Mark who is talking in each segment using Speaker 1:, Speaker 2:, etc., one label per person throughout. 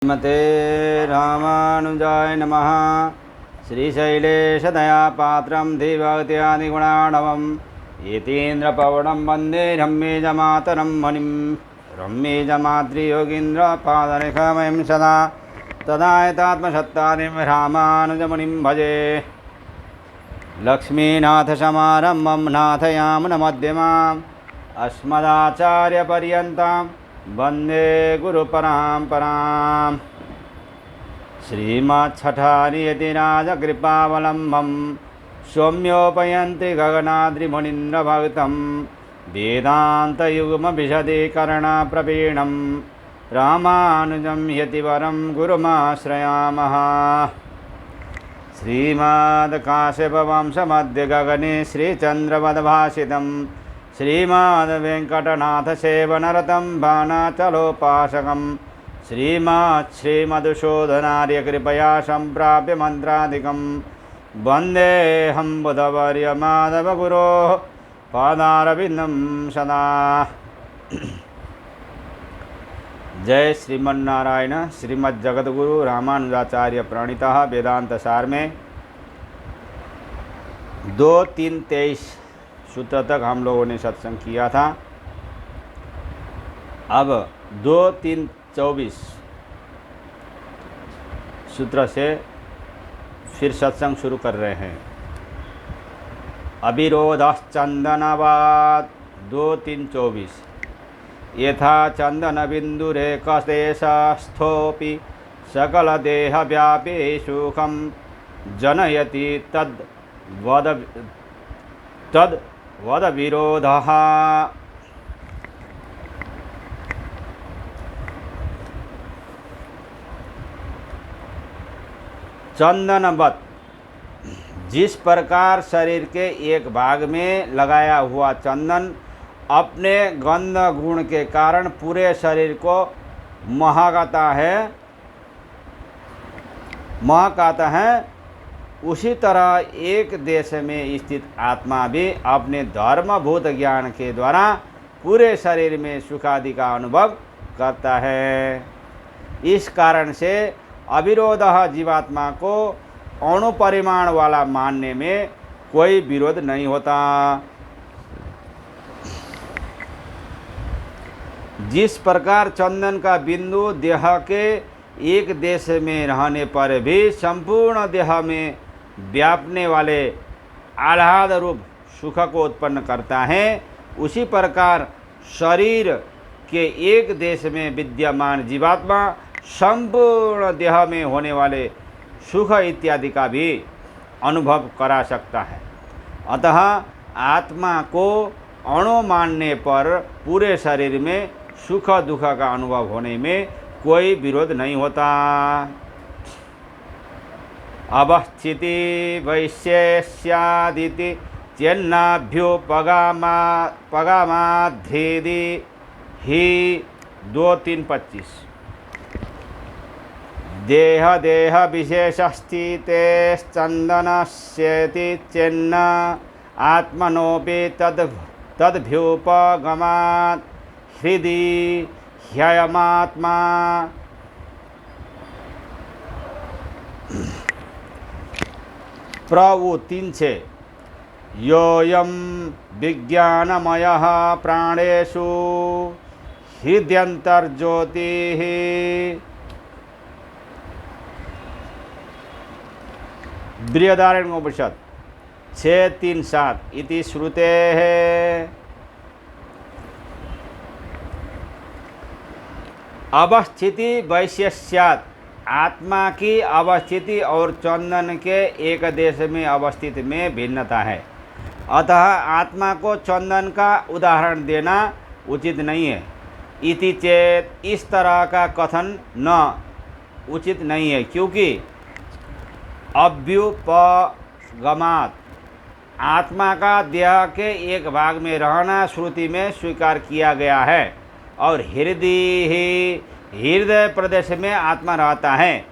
Speaker 1: श्रीमते रामानुजाय नमः। श्रीशैलेशदयापात्रं धीभक्त्यादिगुणार्णवं यतीन्द्रपवनं वन्दे रम्येजमातरं मुनिं रम्येजमातृयोगीन्द्रपादरेखमयं सदा तदायतात्मसत्तारिं रामानुजमुनिं भजे। लक्ष्मीनाथसमारम्भं नाथयामुनमध्यमाम् अस्मदाचार्यपर्यन्तां वन्दे गुरुपरम्पराम्। श्रीमच्छठानियतिराजकृपावलम्बं सौम्योपयन्ति गगनाद्रिमुनीन्द्रभक्तं वेदान्तयुग्मविशदीकरणप्रवीणं रामानुजं यतिवरं गुरुमाश्रयामः। श्रीमद्काश्यपवंशमध्ये गगने श्रीचन्द्रवद्भासितं श्रीमद्वेङ्कटनाथसेवनरतं बाणाचलोपासकं श्रीमधुसूदनार्यकृपया सम्प्राप्य मन्त्रादिकं वन्देऽहं बुधवर्यमाधवगुरोः पादारविन्दं सदा। जय श्रीमन्नारायण। श्रीमद्जगद्गुरु रामानुजाचार्य प्रणीतः वेदांत सार में 2-3-23 सूत्र तक हम लोगों ने सत्संग किया था। अब 2-3-24 सूत्र से फिर सत्संग शुरू कर रहे हैं। अविरोधश्चंदनवाद 2-3-24 यथा चंदनबिंदुरेकदेशस्थोऽपि सकलदेहव्यापी सुखं जनयति तद्वद्विरोधः। चंदनवत जिस प्रकार शरीर के एक भाग में लगाया हुआ चंदन अपने गंध गुण के कारण पूरे शरीर को महकाता है, उसी तरह एक देश में स्थित आत्मा भी अपने धर्मभूत ज्ञान के द्वारा पूरे शरीर में सुखादि का अनुभव करता है। इस कारण से अविरोध जीवात्मा को अणुपरिमाण वाला मानने में कोई विरोध नहीं होता। जिस प्रकार चंदन का बिंदु देह के एक देश में रहने पर भी संपूर्ण देह में व्यापने वाले आह्लाद रूप सुख को उत्पन्न करता है, उसी प्रकार शरीर के एक देश में विद्यमान जीवात्मा संपूर्ण देह में होने वाले सुख इत्यादि का भी अनुभव करा सकता है। अतः आत्मा को अणु मानने पर पूरे शरीर में सुख दुख का अनुभव होने में कोई विरोध नहीं होता। अवस्थिति वैशेष्यादिति चेन्नाभ्युपगमाद्धेदि ही 2-3-25 देह देह विशेषस्थितेश्चन्दनस्येति चेन्न आत्मनोऽपि तद्भ्युपगमात् हृदि ह्ययमात्मा। प्रभु 3-6 योऽयं विज्ञानमयः प्राणेषु हृद्यन्तर्ज्योतिः बृहदारण्योपनिषद 6-3-7 इति श्रुतेः। अवस्थिति वैशेष्यात् आत्मा की अवस्थिति और चंदन के एक देश में अवस्थित में भिन्नता है। अतः आत्मा को चंदन का उदाहरण देना उचित नहीं है। इति चेत इस तरह का कथन न उचित नहीं है, क्योंकि अभ्युपगमात आत्मा का देह के एक भाग में रहना श्रुति में स्वीकार किया गया है और हृदय प्रदेश में आत्मा रहता है,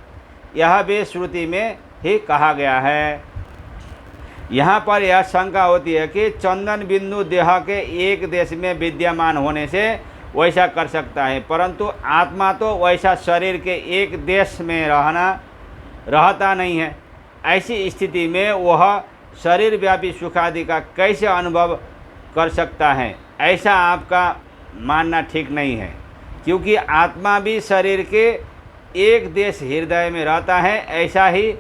Speaker 1: यह भी श्रुति में ही कहा गया है। यहाँ पर यह शंका होती है कि चंदन बिंदु देह के एक देश में विद्यमान होने से वैसा कर सकता है, परंतु आत्मा तो वैसा शरीर के एक देश में रहता नहीं है। ऐसी स्थिति में वह शरीर व्यापी सुख आदि का कैसे अनुभव कर सकता है? ऐसा आपका मानना ठीक नहीं है, क्योंकि आत्मा भी शरीर के एक देश हृदय में रहता है, ऐसा ही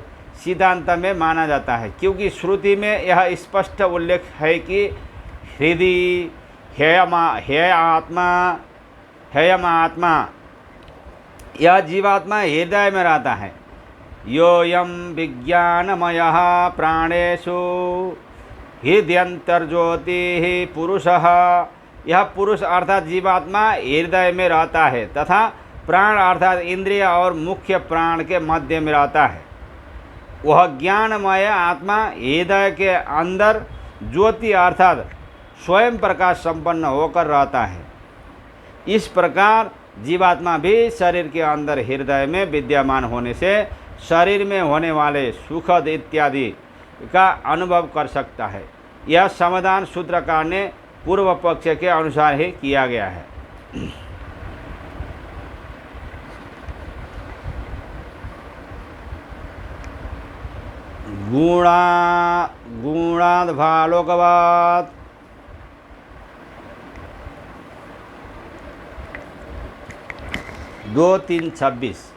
Speaker 1: सिद्धांत में माना जाता है। क्योंकि श्रुति में यह स्पष्ट उल्लेख है कि हृदय हेयम आत्मा, यह जीवात्मा हृदय में रहता है। योयम विज्ञानमयः प्राणेषु हृदयंतर्ज्योति पुरुषः, यह पुरुष अर्थात जीवात्मा हृदय में रहता है तथा प्राण अर्थात इंद्रिय और मुख्य प्राण के मध्य में रहता है। वह ज्ञानमय आत्मा हृदय के अंदर ज्योति अर्थात स्वयं प्रकाश संपन्न होकर रहता है। इस प्रकार जीवात्मा भी शरीर के अंदर हृदय में विद्यमान होने से शरीर में होने वाले सुखद इत्यादि का अनुभव कर सकता है। यह समाधान सूत्रकार ने पूर्व पक्ष के अनुसार ही किया गया है। गुणाद भालोकवाद 2:3-26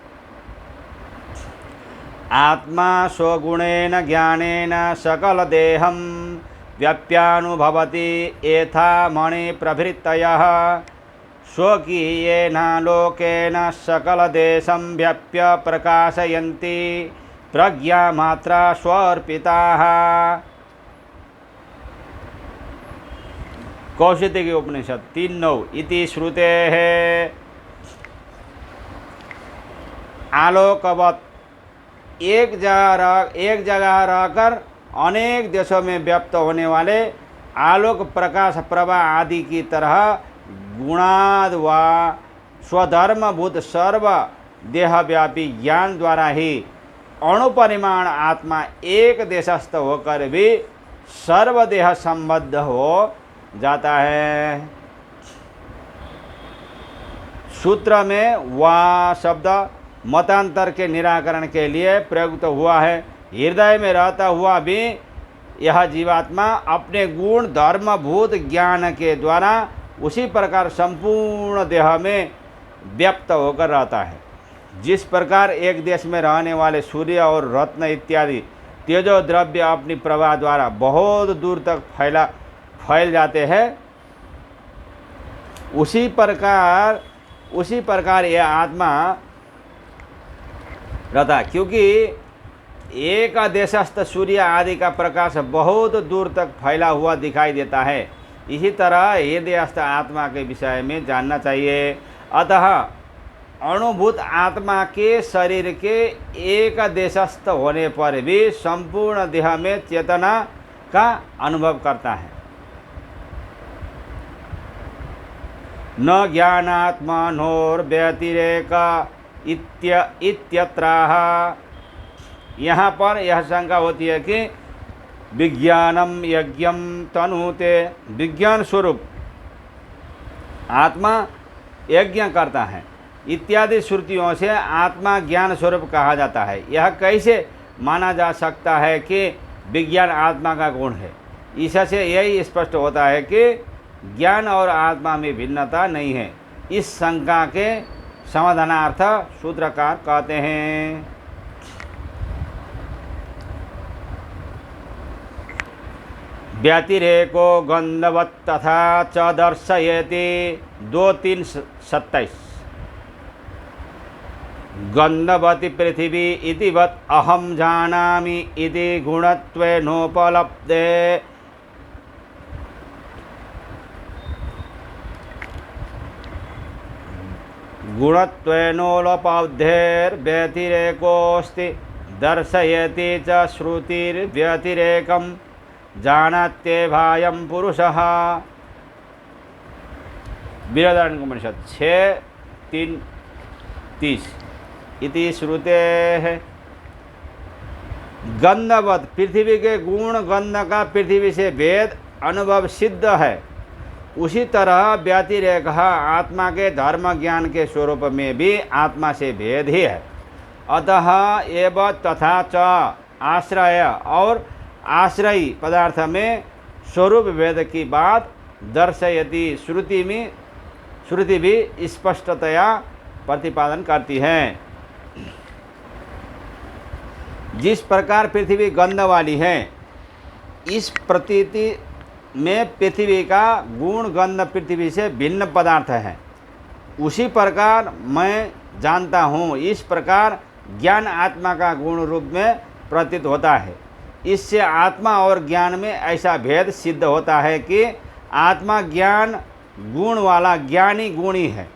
Speaker 1: आत्मा स्वगुणेन ज्ञानेन सकल देहं व्याप्यानुभवति यथा मणि प्रभृतयः स्वकीयेन लोकेन सकल देशं व्याप्य प्रकाशयन्ति प्रज्ञा मात्रा स्वर्पिताः। कौशिकी उपनिषद 3:9 इति श्रुतेः आलोकवत, एक जगह रहकर अनेक देशों में व्याप्त होने वाले आलोक प्रकाश प्रभा आदि की तरह गुणाद व स्वधर्मभूत सर्व देहव्यापी ज्ञान द्वारा ही अणुपरिमाण आत्मा एक देशस्थ होकर भी सर्वदेह संबद्ध हो जाता है। सूत्र में वा शब्द मतांतर के निराकरण के लिए प्रयुक्त हुआ है। हृदय में रहता हुआ भी यह जीवात्मा अपने गुण धर्मभूत ज्ञान के द्वारा उसी प्रकार संपूर्ण देह में व्याप्त होकर रहता है। जिस प्रकार एक देश में रहने वाले सूर्य और रत्न इत्यादि तेजो द्रव्य अपनी प्रभा द्वारा बहुत दूर तक फैल जाते हैं, उसी प्रकार यह आत्मा रहता है। क्योंकि एक देशस्थ सूर्य आदि का प्रकाश बहुत दूर तक फैला हुआ दिखाई देता है, इसी तरह हृदयस्थ आत्मा के विषय में जानना चाहिए। अतः अणुभूत आत्मा के शरीर के एक देशस्थ होने पर भी संपूर्ण देह में चेतना का अनुभव करता है। न ज्ञानात्मनोर व्यतिरेक इत्यत्राह, यहाँ पर यह शंका होती है कि विज्ञानम यज्ञम तनुते, विज्ञान स्वरूप आत्मा यज्ञ करता है इत्यादि श्रुतियों से आत्मा ज्ञान स्वरूप कहा जाता है। यह कैसे माना जा सकता है कि विज्ञान आत्मा का गुण है? इससे यही स्पष्ट होता है कि ज्ञान और आत्मा में भिन्नता नहीं है। इस शंका के समाधानार्थ सूत्रकार कहते हैं व्यतिरेको गंधवत् तथा च दर्शयति 2:3-27 गंधवती पृथिवी इतिवत् अहम जानामि इति गुणत्वेनोपलब्धे गुणत्वेनोपलब्धेर्व्यतिरेकोऽस्ति दर्शयति च श्रुतिर्व्यतिरेकं जानात्येवायं पुरुषः। बृहदारण्यकोपनिषद 6:3-30 इति श्रुतेः गंधवत्, पृथ्वी के गुण गंध का पृथ्वी से भेद अनुभव सिद्ध है। उसी तरह व्यतिरेक आत्मा के धर्म ज्ञान के स्वरूप में भी आत्मा से भेद ही है। अतः एव तथा च आश्रय और आश्रयी पदार्थ में स्वरूप भेद की बात दर्शयति श्रुति भी स्पष्टतया प्रतिपादन करती है। जिस प्रकार पृथ्वी गंध वाली है, इस प्रतीति में पृथ्वी का गुण गंध पृथ्वी से भिन्न पदार्थ है, उसी प्रकार मैं जानता हूँ, इस प्रकार ज्ञान आत्मा का गुण रूप में प्रतीत होता है। इससे आत्मा और ज्ञान में ऐसा भेद सिद्ध होता है कि आत्मा ज्ञान गुण वाला ज्ञानी गुणी है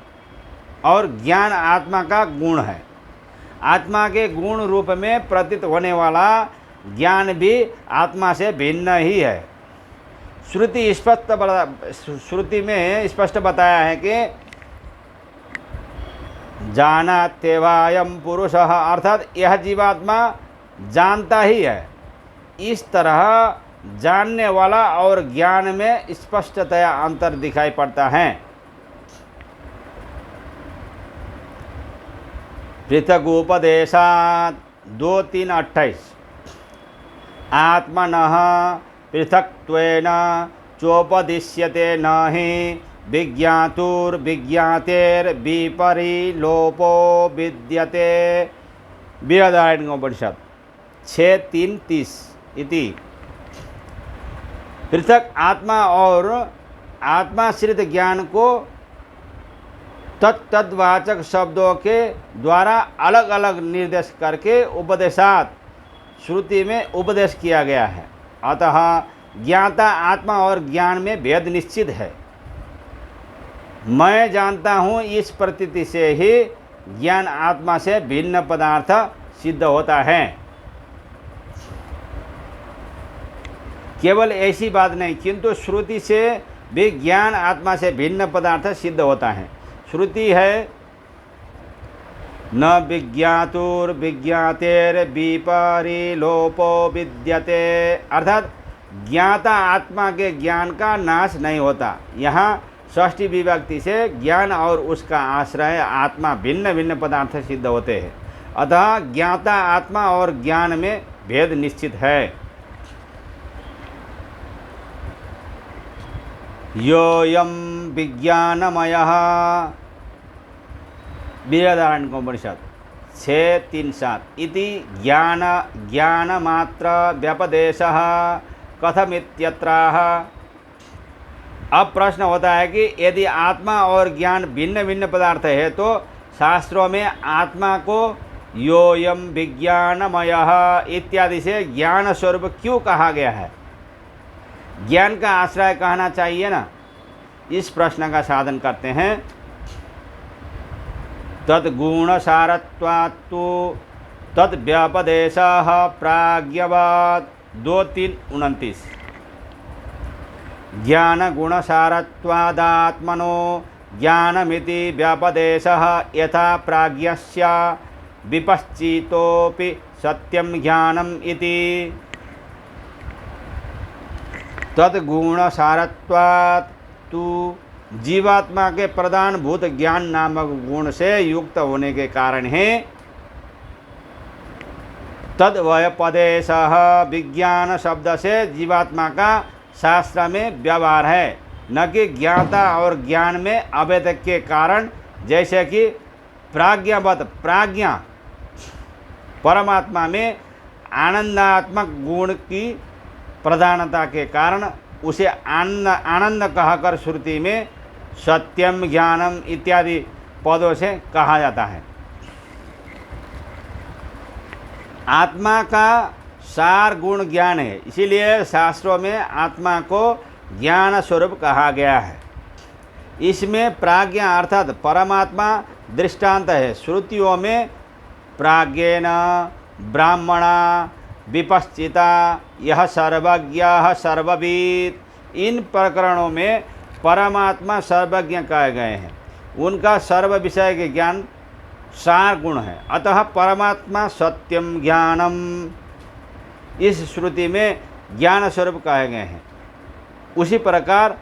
Speaker 1: और ज्ञान आत्मा का गुण है। आत्मा के गुण रूप में प्रतीत होने वाला ज्ञान भी आत्मा से भिन्न ही है। श्रुति में स्पष्ट बताया है कि जानात्येवायं पुरुषः, अर्थात यह जीवात्मा जानता ही है। इस तरह जानने वाला और ज्ञान में स्पष्टतया अंतर दिखाई पड़ता है। पृथगुपदेशात् 2:3-28 आत्मनः पृथक्त्वेन चोपदिश्यते न हि विज्ञातुर्विज्ञातेर्विपरिलोपो विद्यते। बृहदारण्यकोपनिषद 6:3-30 इति। पृथक आत्मा और आत्माश्रित ज्ञान को तत्तद्वाचक शब्दों के द्वारा अलग अलग निर्देश करके उपदेशात श्रुति में उपदेश किया गया है। अतः ज्ञाता आत्मा और ज्ञान में भेद निश्चित है। मैं जानता हूँ, इस प्रतीति से ही ज्ञान आत्मा से भिन्न पदार्थ सिद्ध होता है। केवल ऐसी बात नहीं, किंतु श्रुति से भी ज्ञान आत्मा से भिन्न पदार्थ सिद्ध होता है। श्रुति है न विज्ञातुर्विज्ञातेर्विपरिलोपो विद्यते, अर्थात ज्ञाता आत्मा के ज्ञान का नाश नहीं होता। यहाँ षष्ठी विभक्ति से ज्ञान और उसका आश्रय आत्मा भिन्न भिन्न पदार्थ सिद्ध होते हैं। अतः ज्ञाता आत्मा और ज्ञान में भेद निश्चित है। योऽयं विज्ञानमयः, बृहदारण्यकोपनिषद 6:3-7 इति ज्ञानमात्र व्यपदेशः कथमित्यत्राह। अब प्रश्न होता है कि यदि आत्मा और ज्ञान भिन्न भिन्न पदार्थ है तो शास्त्रों में आत्मा को योऽयं विज्ञानमयः इत्यादि से ज्ञान स्वरूप क्यों कहा गया है? ज्ञान का आश्रय कहना चाहिए ना। इस प्रश्न का साधन करते हैं। तद्गुणसारत्वात्तु तद्व्यपदेशः प्राज्ञवत् 2:3-29 ज्ञानगुणसारत्वादात्मनो ज्ञानमिति व्यपदेशः यथा प्राज्ञस्य विपश्चितोऽपि सत्यं ज्ञानम् इति। तद्गुणसारत्वात् तु जीवात्मा के प्रधानभूत ज्ञान नामक गुण से युक्त होने के कारण है तद्व्यपदेशः। विज्ञान शब्द से जीवात्मा का शास्त्र में व्यवहार है, न कि ज्ञाता और ज्ञान में अभेद के कारण। जैसे कि प्राज्ञवत, प्राज्ञा परमात्मा में आनंदात्मक गुण की प्रधानता के कारण उसे आनंद कहकर श्रुति में सत्यम ज्ञानम इत्यादि पदों से कहा जाता है। आत्मा का सार गुण ज्ञान है, इसीलिए शास्त्रों में आत्मा को ज्ञान स्वरूप कहा गया है। इसमें प्राज्ञा अर्थात परमात्मा दृष्टांत है। श्रुतियों में प्राज्ञेन ब्राह्मणा विपश्चिता यह सर्वज्ञ सर्वविद, इन प्रकरणों में परमात्मा सर्वज्ञ कहे गए हैं। उनका सर्व विषय के ज्ञान सार गुण है। अतः परमात्मा सत्यम ज्ञानम इस श्रुति में ज्ञान स्वरूप कहे गए हैं। उसी प्रकार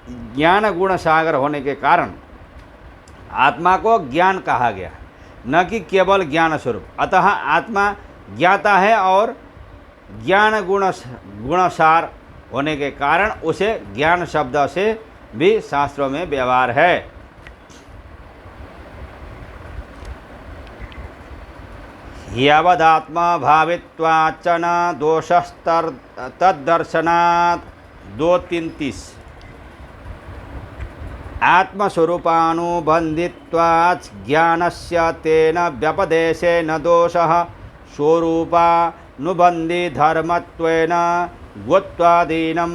Speaker 1: ज्ञान गुण सागर होने के कारण आत्मा को ज्ञान कहा गया, न कि केवल ज्ञान स्वरूप। अतः आत्मा ज्ञाता है और ज्ञान गुणसार होने के कारण उसे ज्ञान शब्द से भी शास्त्रों में व्यवहार है। यावदात्मा भावित्वाच्च न दोषस्तर तद्दर्शनात् 2:33 आत्मस्वरूपानुबन्धित्वात् ज्ञानस्य तेन व्यपदेशे न दोषः स्वरूपानुबन्धि धर्मत्वेन गोत्वादीनं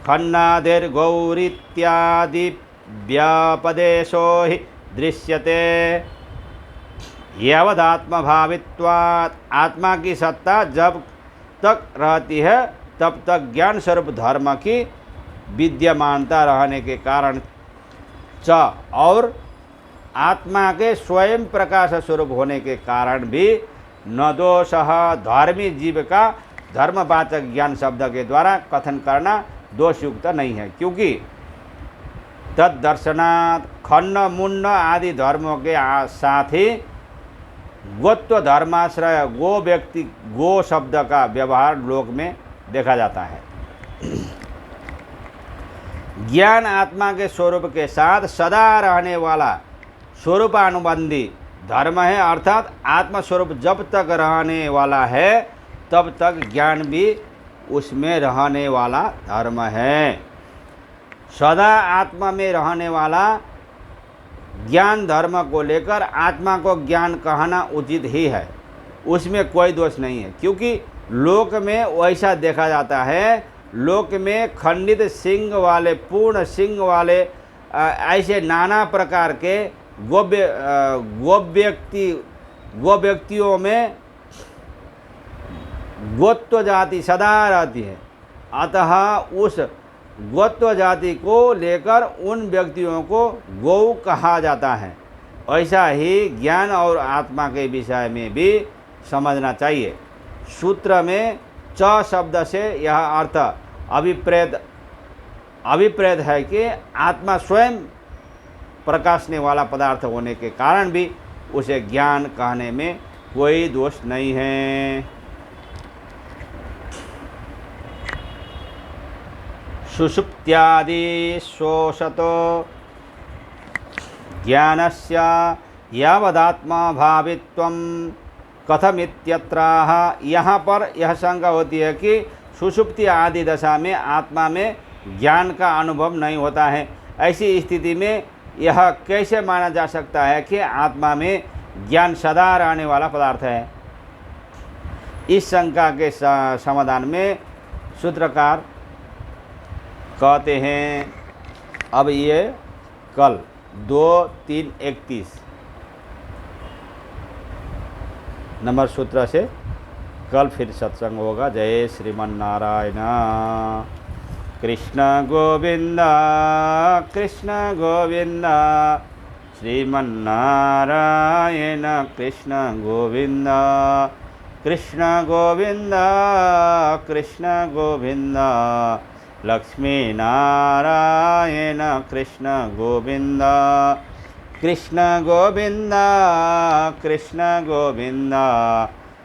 Speaker 1: खन्नादिर्गौरित्यादि व्यपदेशो हि दृश्यते। यावदात्मा भावित्वात् आत्मा की सत्ता जब तक रहती है तब तक ज्ञान स्वरूप धर्म की विद्यमानता रहने के कारण च और आत्मा के स्वयं प्रकाश स्वरूप होने के कारण भी न दोषः धर्मी जीव का धर्मवाचक ज्ञान शब्द के द्वारा कथन करना दोषयुक्त नहीं है, क्योंकि तद्दर्शनात् खण्ड मुंड आदि धर्मों के साथ ही गोत्व धर्माश्रय गो शब्द का व्यवहार लोक में देखा जाता है। ज्ञान आत्मा के स्वरूप के साथ सदा रहने वाला स्वरूपानुबंधी धर्म है, अर्थात आत्मा स्वरूप जब तक रहने वाला है तब तक ज्ञान भी उसमें रहने वाला धर्म है। सदा आत्मा में रहने वाला ज्ञान धर्म को लेकर आत्मा को ज्ञान कहना उचित ही है, उसमें कोई दोष नहीं है, क्योंकि लोक में वैसा देखा जाता है। लोक में खंडित सिंग वाले, पूर्ण सिंग वाले ऐसे नाना प्रकार के गो व्यक्तियों में गोत्व जाति सदा रहती है। अतः उस गोत्व जाति को लेकर उन व्यक्तियों को गौ कहा जाता है। ऐसा ही ज्ञान और आत्मा के विषय में भी समझना चाहिए। सूत्र में च शब्द से यह अर्थ अभिप्रेत है कि आत्मा स्वयं प्रकाशने वाला पदार्थ होने के कारण भी उसे ज्ञान कहने में कोई दोष नहीं है। सुषुप्त्यादि शोषतो ज्ञानस्य यावदात्मा भावित्वं कथमित्यत्राह। यहाँ पर यह शंका होती है कि सुषुप्ति आदि दशा में आत्मा में ज्ञान का अनुभव नहीं होता है। ऐसी स्थिति में यह कैसे माना जा सकता है कि आत्मा में ज्ञान सदा रहने वाला पदार्थ है। इस शंका के समाधान में सूत्रकार कहते हैं, अब ये कल 2-3-31 नंबर सूत्र से कल फिर सत्संग होगा। जय श्रीमन्नारायण। कृष्ण गोविंद कृष्ण गोविंद श्रीमन्नारायण कृष्ण गोविंद कृष्ण गोविंद कृष्ण गोविंद लक्ष्मी नारायण कृष्ण गोविंद कृष्ण गोविंद कृष्ण गोविंद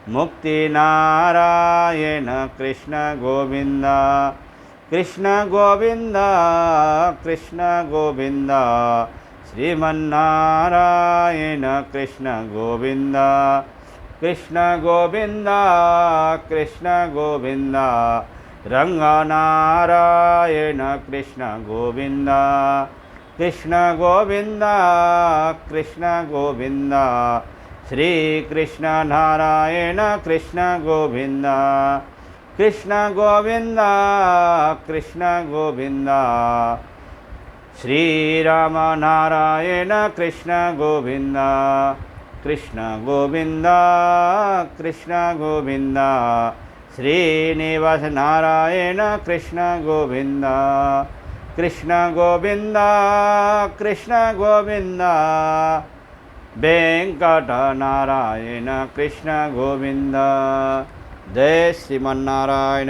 Speaker 1: मुक्ति नारायण कृष्ण गोविंद कृष्ण गोविंद कृष्ण गोविंद श्रीमन्नारायण कृष्ण गोविंद कृष्ण गोविंद कृष्ण गोविंद रंगनारायण कृष्ण गोविंद कृष्ण गोविंद कृष्ण गोविंद श्री कृष्ण नारायण कृष्ण गोविंद कृष्ण गोविंद कृष्ण गोविंद श्री राम नारायण कृष्ण गोविंद कृष्ण गोविंद कृष्ण गोविंद श्रीनिवास नारायण कृष्ण गोविंद कृष्ण गोविंद कृष्ण गोविंद वेंकट नारायण कृष्ण गोविंद। जय श्रीमन्नारायण।